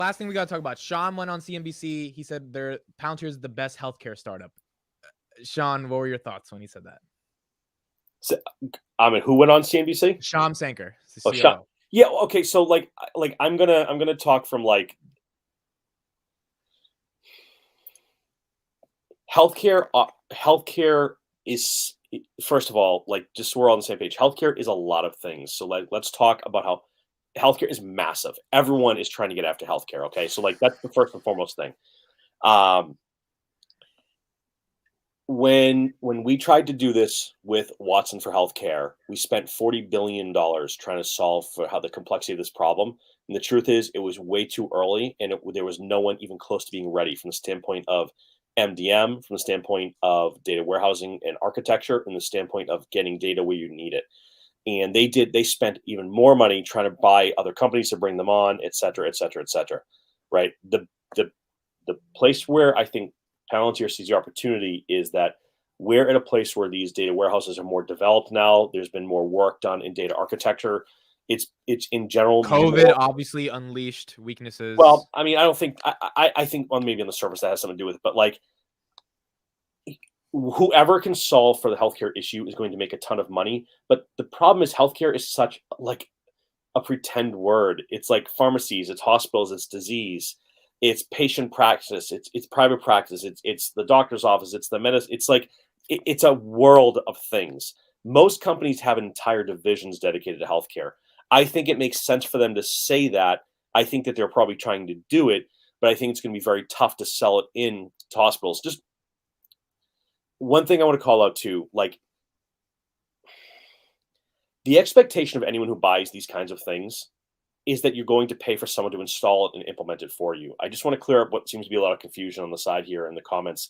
last thing we got to talk about. Sean went on CNBC. He said Palantir is the best healthcare startup. Sean, what were your thoughts when he said that? So, I mean, who went on CNBC? Shyam Sankar, the Oh, COO. Sean. Yeah. Okay. So like I'm gonna talk from like healthcare. Healthcare is, first of all, like, just so we're all on the same page. Healthcare is a lot of things. So let's talk about how healthcare is massive. Everyone is trying to get after healthcare. Okay, so like that's the first and foremost thing. When we tried to do this with Watson for Healthcare, we spent $40 billion trying to solve for how the complexity of this problem. And the truth is, it was way too early, and there was no one even close to being ready from the standpoint of MDM, from the standpoint of data warehousing and architecture, and the standpoint of getting data where you need it. And they spent even more money trying to buy other companies to bring them on, et cetera, et cetera, et cetera. Right? The place where I think Palantir sees the opportunity is that we're at a place where these data warehouses are more developed now. There's been more work done in data architecture. It's in general COVID obviously unleashed weaknesses. Well, I mean, I don't think I think, well, maybe on the surface that has something to do with it, but like, whoever can solve for the healthcare issue is going to make a ton of money. But the problem is, healthcare is such like a pretend word. It's like pharmacies, it's hospitals, it's disease, it's patient practice, it's private practice, it's the doctor's office, it's the medicine. It's like it's a world of things. Most companies have entire divisions dedicated to healthcare. I think it makes sense for them to say that. I think that they're probably trying to do it, but I think it's going to be very tough to sell it in to hospitals. Just one thing I want to call out too, like, the expectation of anyone who buys these kinds of things is that you're going to pay for someone to install it and implement it for you. I just want to clear up what seems to be a lot of confusion on the side here in the comments.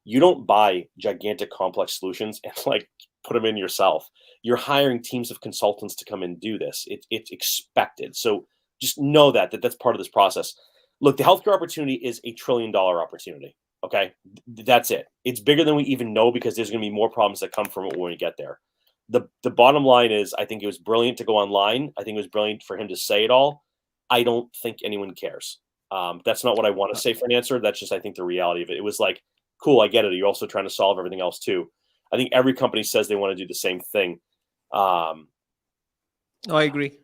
You don't buy gigantic complex solutions and like put them in yourself. You're hiring teams of consultants to come and do this. It's expected. So just know that's part of this process. Look, the healthcare opportunity is $1 trillion opportunity. Okay, that's it. It's bigger than we even know, because there's going to be more problems that come from it when we get there. The bottom line is, I think it was brilliant to go online. I think it was brilliant for him to say it all. I don't think anyone cares. That's not what I want to say for an answer. That's just, I think, the reality of it. It was like, cool, I get it. You're also trying to solve everything else too. I think every company says they want to do the same thing. I agree.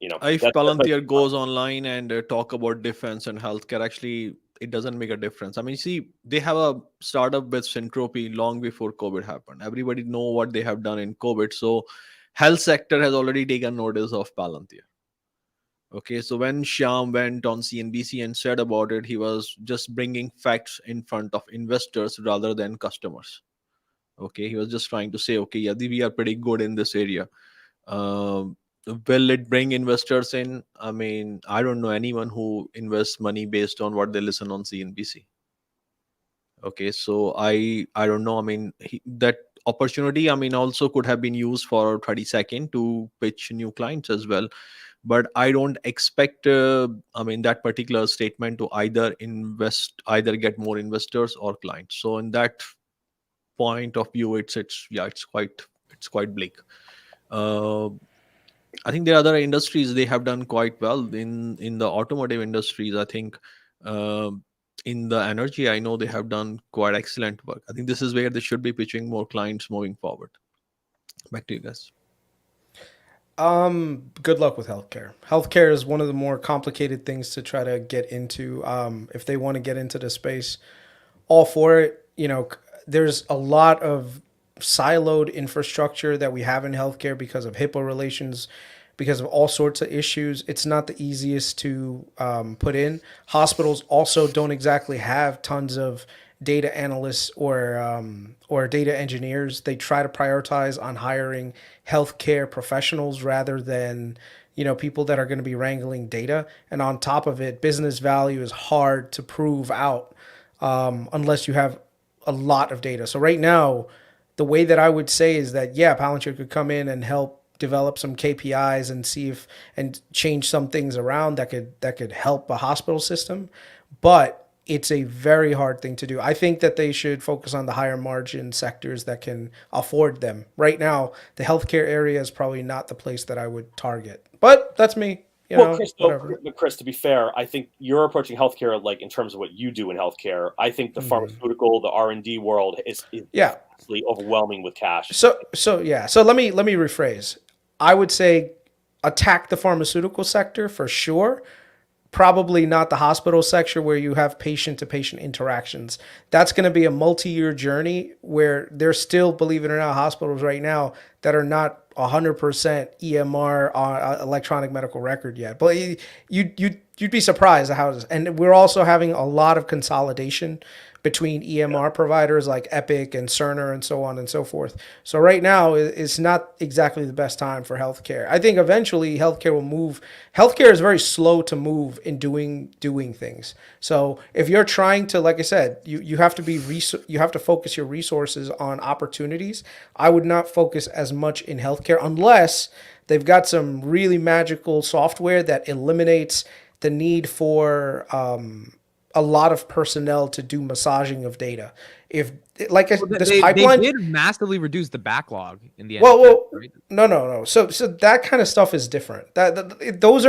If Palantir goes online and talk about defense and healthcare, actually, it doesn't make a difference. I mean, see, they have a startup with Syntropy long before COVID happened. Everybody know what they have done in COVID. So health sector has already taken notice of Palantir. Okay, so when Shyam went on CNBC and said about it, he was just bringing facts in front of investors rather than customers. Okay, he was just trying to say, okay, yeah, we are pretty good in this area. Will it bring investors in? I mean, I don't know anyone who invests money based on what they listen on CNBC. Okay, so I don't know. I mean, that opportunity, I mean, also could have been used for 30 seconds to pitch new clients as well. But I don't expect, I mean, that particular statement to either get more investors or clients. So in that point of view, it's quite bleak. I think there are other industries they have done quite well in the automotive industries. I think in the energy, I know they have done quite excellent work. I think this is where they should be pitching more clients moving forward. Back to you guys. Good luck with healthcare. Healthcare is one of the more complicated things to try to get into. If they want to get into the space, all for it. There's a lot of siloed infrastructure that we have in healthcare because of HIPAA relations, because of all sorts of issues. It's not the easiest to put in. Hospitals also don't exactly have tons of data analysts or data engineers. They try to prioritize on hiring healthcare professionals rather than people that are going to be wrangling data. And on top of it, business value is hard to prove out unless you have a lot of data. So right now, the way that I would say is that, yeah, Palantir could come in and help develop some KPIs and see if and change some things around that could help a hospital system, but it's a very hard thing to do. I think that they should focus on the higher margin sectors that can afford them. Right now, the healthcare area is probably not the place that I would target, but that's me. whatever. Chris, to be fair, I think you're approaching healthcare like in terms of what you do in healthcare. I think the pharmaceutical, the R&D world is vastly overwhelming with cash. So let me rephrase. I would say attack the pharmaceutical sector for sure. Probably not the hospital sector where you have patient-to-patient interactions. That's going to be a multi-year journey where there's still, believe it or not, hospitals right now that are not 100% EMR electronic medical record yet. But you'd be surprised at how it is. And we're also having a lot of consolidation between EMR providers like Epic and Cerner and so on and so forth. So right now it's not exactly the best time for healthcare. I think eventually healthcare will move. Healthcare is very slow to move in doing things. So if you're trying to, like I said, you have to focus your resources on opportunities. I would not focus as much in healthcare unless they've got some really magical software that eliminates the need for a lot of personnel to do massaging of data. If this pipeline, they did massively reduce the backlog in the end. Right? No. So that kind of stuff is different. Those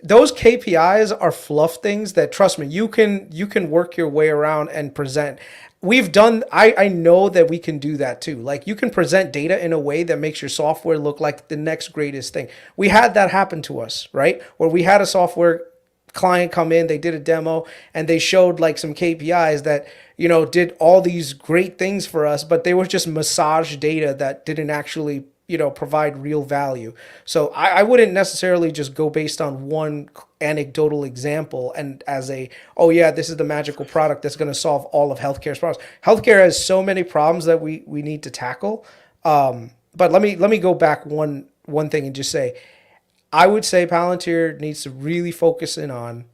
KPIs are fluff things that, trust me, you can work your way around and present. We've done. I know that we can do that too. Like, you can present data in a way that makes your software look like the next greatest thing. We had that happen to us, right? Where we had a software client come in, they did a demo, and they showed like some KPIs that, did all these great things for us, but they were just massage data that didn't actually, provide real value. So I wouldn't necessarily just go based on one anecdotal example and as this is the magical product that's going to solve all of healthcare's problems. Healthcare has so many problems that we need to tackle. But let me go back one thing and just say, I would say Palantir needs to really focus in on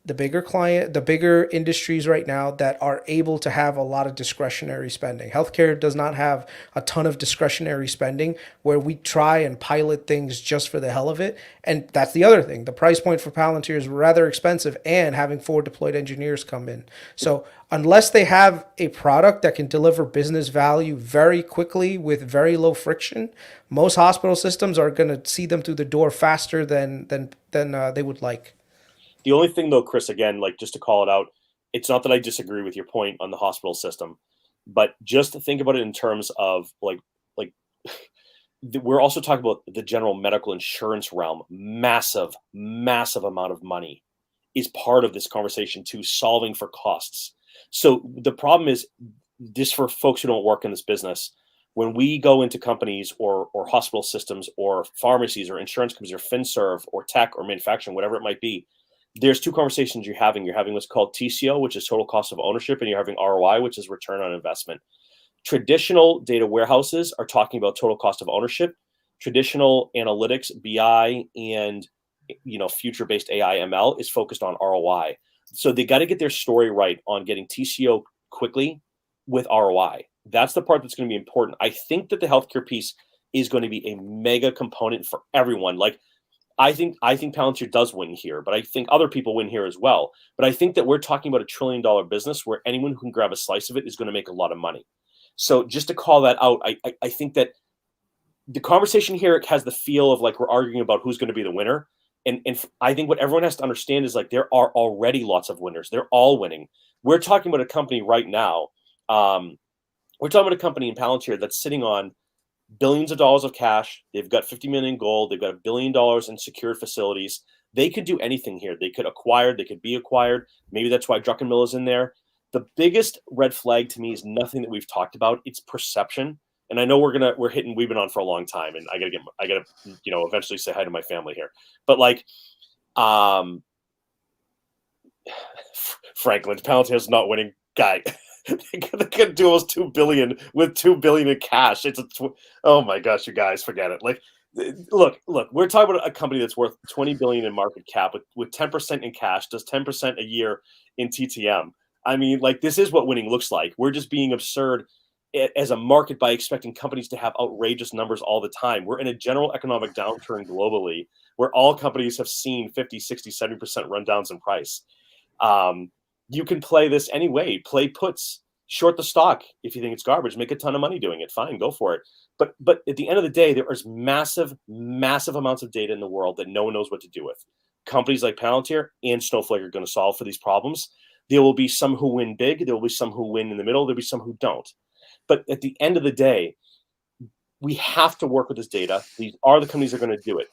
the bigger industries right now that are able to have a lot of discretionary spending. Healthcare does not have a ton of discretionary spending where we try and pilot things just for the hell of it. And that's the other thing. The price point for Palantir is rather expensive, and having 4 deployed engineers come in. So unless they have a product that can deliver business value very quickly with very low friction, most hospital systems are going to see them through the door faster than they would like. The only thing, though, Chris, again, like, just to call it out, it's not that I disagree with your point on the hospital system, but just to think about it in terms of like we're also talking about the general medical insurance realm. Massive amount of money is part of this conversation too, solving for costs. So the problem is, this for folks who don't work in this business, when we go into companies or hospital systems or pharmacies or insurance companies or FinServe or tech or manufacturing, whatever it might be, there's 2 conversations you're having. You're having what's called TCO, which is total cost of ownership, and you're having ROI, which is return on investment. Traditional data warehouses are talking about total cost of ownership. Traditional analytics, BI, and future-based AI ML is focused on ROI. So they got to get their story right on getting TCO quickly with ROI. That's the part that's going to be important. I think that the healthcare piece is going to be a mega component for everyone. Like, I think Palantir does win here, but I think other people win here as well. But I think that we're talking about $1 trillion business where anyone who can grab a slice of it is going to make a lot of money. So just to call that out, I think that the conversation here has the feel of like we're arguing about who's going to be the winner. And I think what everyone has to understand is, like, there are already lots of winners. They're all winning. We're talking about a company right now. We're talking about a company in Palantir that's sitting on billions of dollars of cash. They've got 50 million in gold. They've got $1 billion in secured facilities. They could do anything here. They could acquire. They could be acquired. Maybe that's why Druckenmiller is in there. The biggest red flag to me is nothing that we've talked about. It's perception. And I know we've been on for a long time, and I gotta eventually say hi to my family here. But like, Franklin, Palantir's not winning, guy. They could do almost $2 billion with $2 billion in cash. Oh my gosh, you guys, forget it. Like, look, we're talking about a company that's worth $20 billion in market cap with 10% in cash, does 10% a year in TTM. I mean, like, this is what winning looks like. We're just being absurd as a market by expecting companies to have outrageous numbers all the time. We're in a general economic downturn globally where all companies have seen 50, 60, 70% rundowns in price. You can play this anyway. Play puts. short the stock if you think it's garbage. Make a ton of money doing it. Fine, go for it. But at the end of the day, there is massive amounts of data in the world that no one knows what to do with. Companies like Palantir and Snowflake are going to solve for these problems. There will be some who win big. There will be some who win in the middle. There'll be some who don't. But at the end of the day, we have to work with this data. These are the companies that are going to do it.